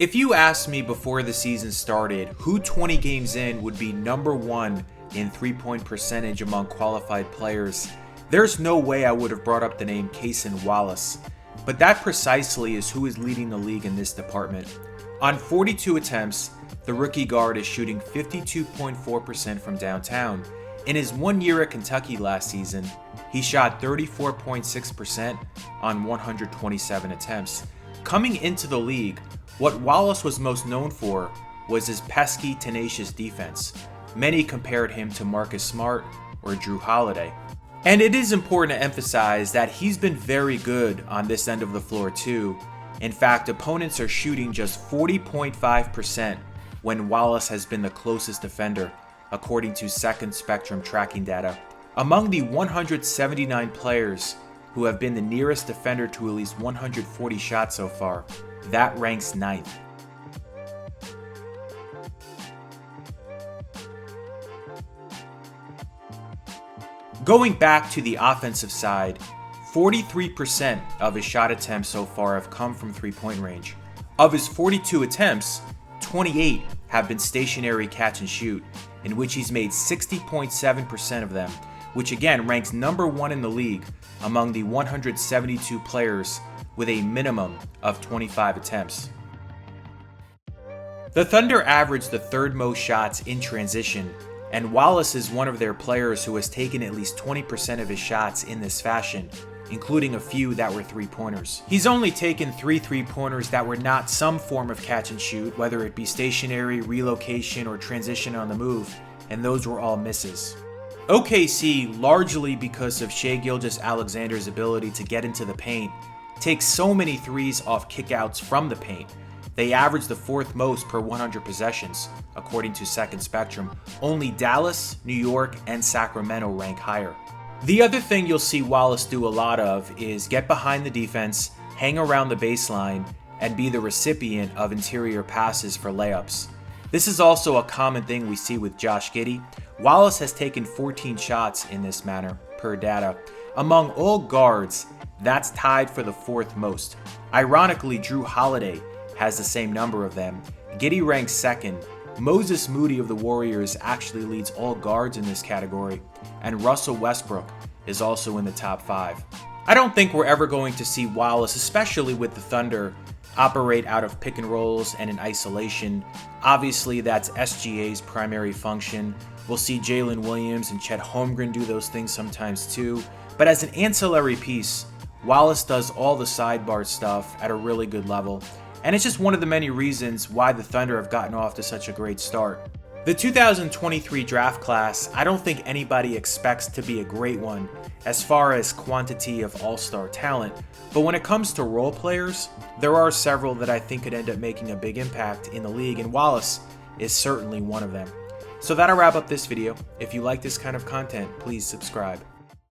If you asked me before the season started who 20 games in would be number one in three-point percentage among qualified players, there's no way I would have brought up the name Cason Wallace. But that precisely is who is leading the league in this department. On 42 attempts, the rookie guard is shooting 52.4% from downtown. In his 1 year at Kentucky last season, he shot 34.6% on 127 attempts. Coming into the league, what Wallace was most known for was his pesky, tenacious defense. Many compared him to Marcus Smart or Drew Holiday. And it is important to emphasize that he's been very good on this end of the floor too. In fact, opponents are shooting just 40.5% when Wallace has been the closest defender, according to Second Spectrum tracking data. Among the 179 players who have been the nearest defender to at least 140 shots so far, that ranks 9th. Going back to the offensive side, 43% of his shot attempts so far have come from three-point range. Of his 42 attempts, 28 have been stationary catch and shoot, in which he's made 60.7% of them, which again ranks number one in the league among the 172 players with a minimum of 25 attempts. The Thunder averaged the third most shots in transition, and Wallace is one of their players who has taken at least 20% of his shots in this fashion, including a few that were three-pointers. He's only taken 3 three-pointers that were not some form of catch and shoot, whether it be stationary, relocation, or transition on the move, and those were all misses. OKC, largely because of Shai Gilgeous-Alexander's ability to get into the paint, takes so many threes off kickouts from the paint. They average the 4th most per 100 possessions, according to Second Spectrum. Only Dallas, New York, and Sacramento rank higher. The other thing you'll see Wallace do a lot of is get behind the defense, hang around the baseline, and be the recipient of interior passes for layups. This is also a common thing we see with Josh Giddey. Wallace has taken 14 shots in this manner, per data. Among all guards, that's tied for the 4th most. Ironically, Drew Holiday has the same number of them. Giddey ranks 2nd. Moses Moody of the Warriors actually leads all guards in this category, and Russell Westbrook is also in the top 5. I don't think we're ever going to see Wallace, especially with the Thunder, operate out of pick and rolls and in isolation. Obviously, that's SGA's primary function. We'll see Jalen Williams and Chet Holmgren do those things sometimes too, but as an ancillary piece, Wallace does all the sidebar stuff at a really good level. And it's just one of the many reasons why the Thunder have gotten off to such a great start. The 2023 draft class, I don't think anybody expects to be a great one as far as quantity of all-star talent, but when it comes to role players, there are several that I think could end up making a big impact in the league, and Wallace is certainly one of them. So that'll wrap up this video. If you like this kind of content, please subscribe.